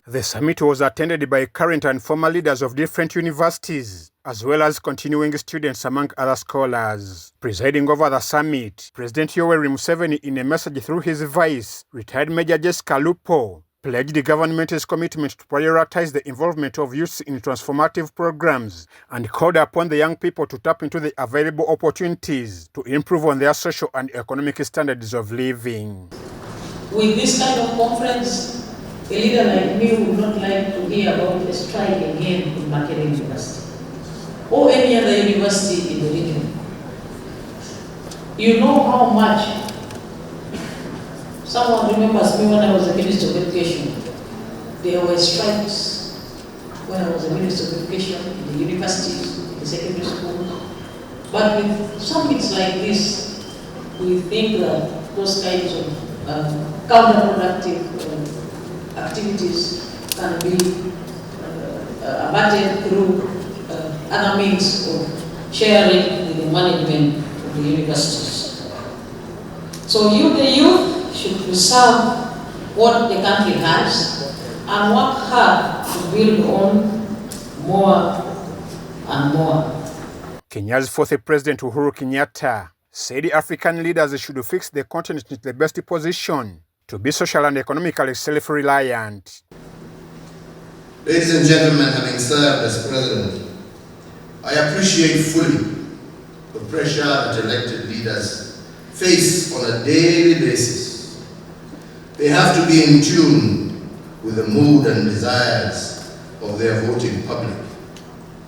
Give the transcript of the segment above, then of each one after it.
The summit was attended by current and former leaders of different universities, as well as continuing students among other scholars. Presiding over the summit, President Yoweri Museveni, in a message through his vice, retired Major Jessica Alupo, pledged the government's commitment to prioritize the involvement of youths in transformative programs and called upon the young people to tap into the available opportunities to improve on their social and economic standards of living. With this kind of conference, a leader like me would not like to hear about a strike again in Makerere University or any other university in the region. You know how much, someone remembers me when I was a Minister of Education, there were strikes when I was a Minister of Education in the universities, in the secondary schools. But with summits like this, we think that those kinds of counterproductive activities can be abated through other means of sharing with the management of the universities. So you, the youth, should preserve what the country has and work hard to build on more and more. Kenya's fourth President Uhuru Kenyatta said African leaders should fix the continent in the best position to be social and economically self-reliant. Ladies and gentlemen, having served as president, I appreciate fully the pressure that elected leaders face on a daily basis. They have to be in tune with the mood and desires of their voting public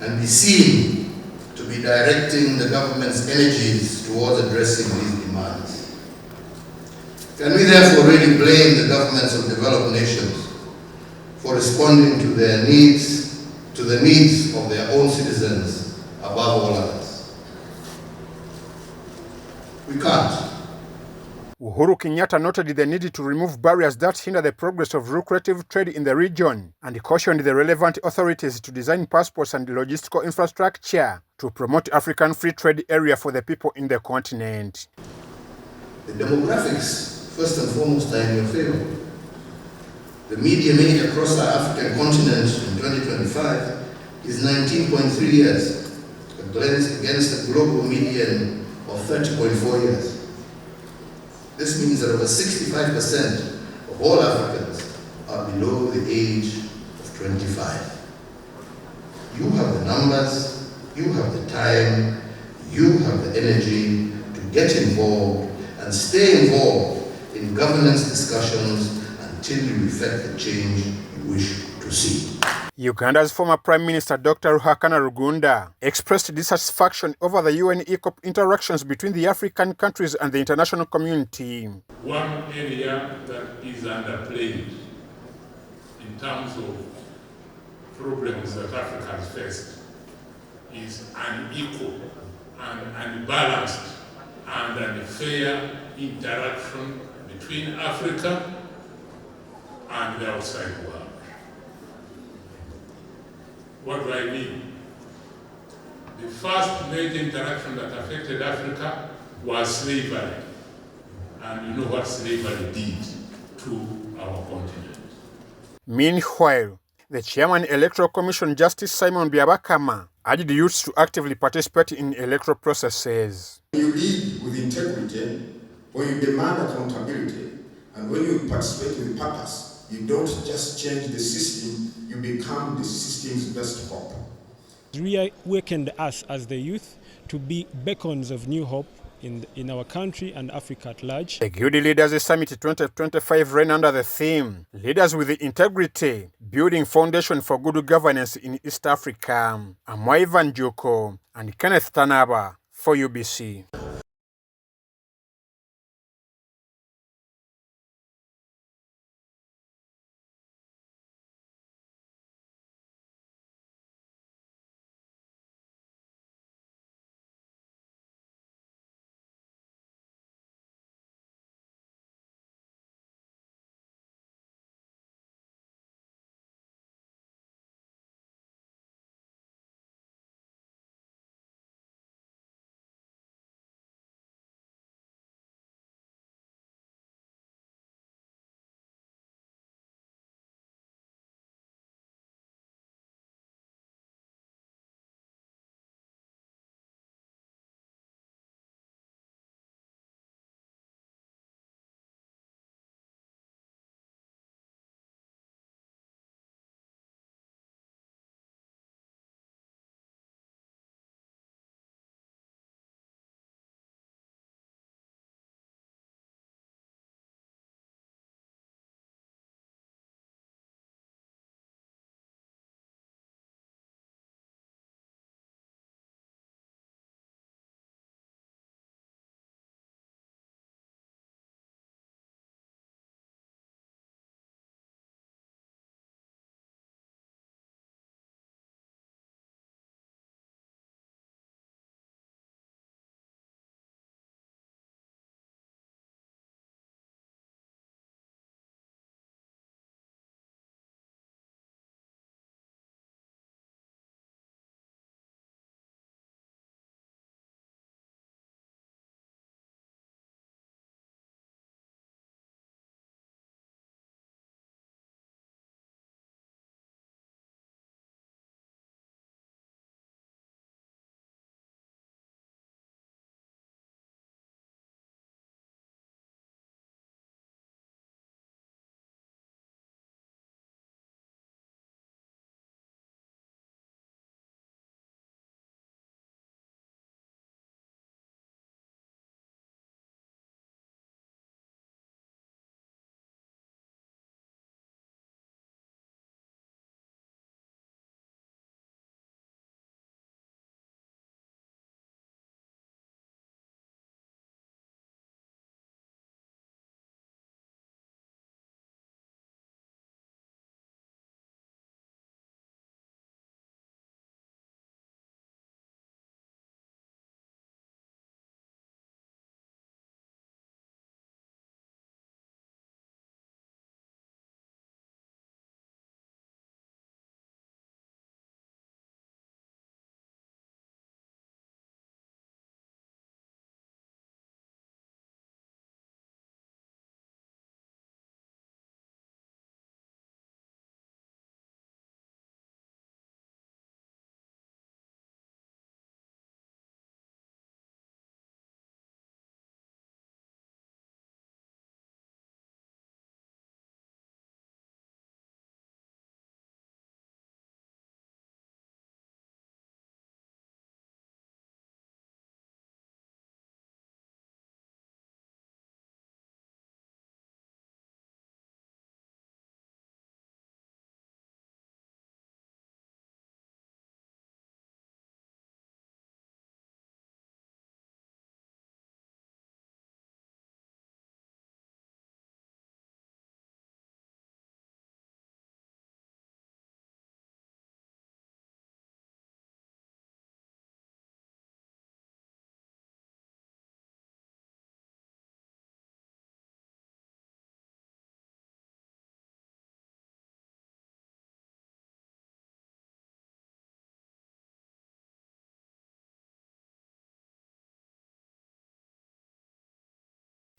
and be seen to be directing the government's energies towards addressing these demands. Can we therefore really blame the governments of developed nations for responding to their needs, to the needs of their own citizens above all others? We can't. Uhuru Kenyatta noted the need to remove barriers that hinder the progress of lucrative trade in the region and cautioned the relevant authorities to design passports and logistical infrastructure to promote African free trade area for the people in the continent. The demographics, first and foremost, are in your favor. The median age across our African continent in 2025 is 19.3 years, against a global median of 30.4 years. This means that over 65% of all Africans are below the age of 25. You have the numbers, you have the time, you have the energy to get involved and stay involved in governance discussions until you effect the change you wish to see. Uganda's former Prime Minister Dr. Rugunda expressed dissatisfaction over the UN ECOP interactions between the African countries and the international community. One area that is underplayed in terms of problems that Africa has faced is unequal and unbalanced and unfair interaction between Africa and the outside world. What do I mean? The first major interaction that affected Africa was slavery. And you know what slavery did to our continent. Meanwhile, the chairman Electoral Commission Justice Simon Byabakama urged youths to actively participate in electoral processes. When you lead with integrity, when you demand accountability, and when you participate with purpose, you don't just change the system, you become the system's best hope. It reawakened us as the youth to be beacons of new hope in our country and Africa at large. The Guilty Leaders Summit 2025 ran under the theme, Leaders with Integrity, Building Foundation for Good Governance in East Africa. I'm Ivan Joko and Kenneth Tanaba for UBC.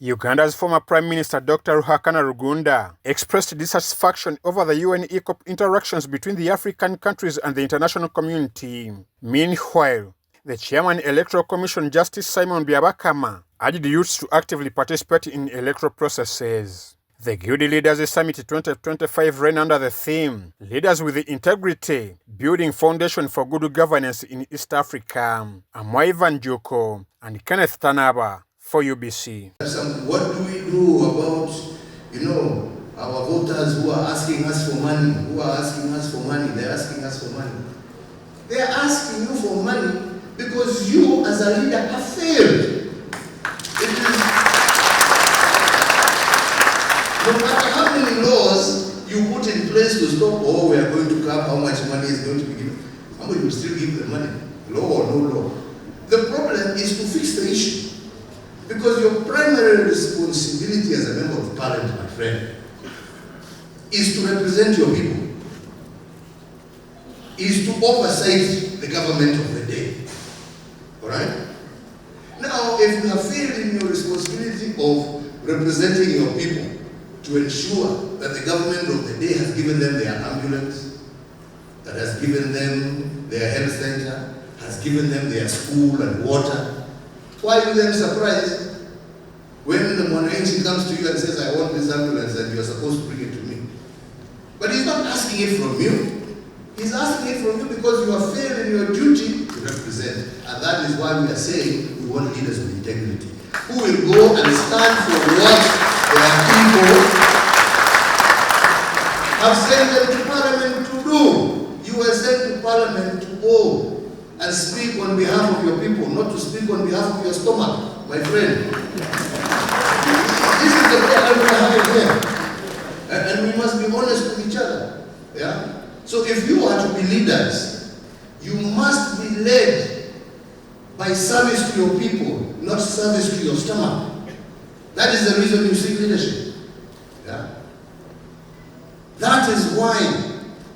Uganda's former Prime Minister Dr. Ruhakana Rugunda expressed dissatisfaction over the UN ECOP interactions between the African countries and the international community. Meanwhile, the chairman Electoral Commission Justice Simon Byabakama urged youths to actively participate in electoral processes. The Guilty Leaders Summit 2025 ran under the theme, Leaders with Integrity, Building Foundation for Good Governance in East Africa. Amwaivan Juko and Kenneth Tanaba for UBC. What do we do about, our voters who are asking us for money, They're asking us for money. They're asking you for money because you as a leader have failed. No matter how many laws you put in place to stop, we are going to cap how much money is going to be given. Somebody will still give the money, law or no law. The problem is to fix the issue. Because your primary responsibility as a member of parliament, my friend, is to represent your people, is to oversight the government of the day. All right? Now, if you have failed in your responsibility of representing your people to ensure that the government of the day has given them their ambulance, that has given them their health center, has given them their school and water, why are you then surprised when the Mwananchi comes to you and says, I want this ambulance and you are supposed to bring it to me? But he's not asking it from you. He's asking it from you because you have failed in your duty to represent. And that is why we are saying we want leaders with integrity, who will go and stand for what their people have sent them to Parliament to do. You were sent to Parliament to go and speak on behalf of your people, not to speak on behalf of your stomach, my friend. This is the problem we are having here. And we must be honest with each other. Yeah? So if you are to be leaders, you must be led by service to your people, not service to your stomach. That is the reason you seek leadership. Yeah? That is why,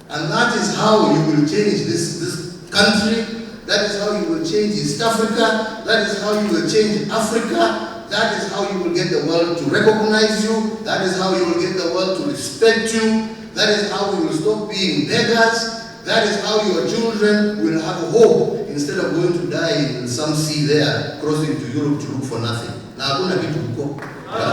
and that is how you will change this country. That is how you will change East Africa. That is how you will change Africa. That is how you will get the world to recognize you. That is how you will get the world to respect you. That is how you will stop being beggars. That is how your children will have a hope instead of going to die in some sea there, crossing to Europe to look for nothing. Now, I'm going to get to go.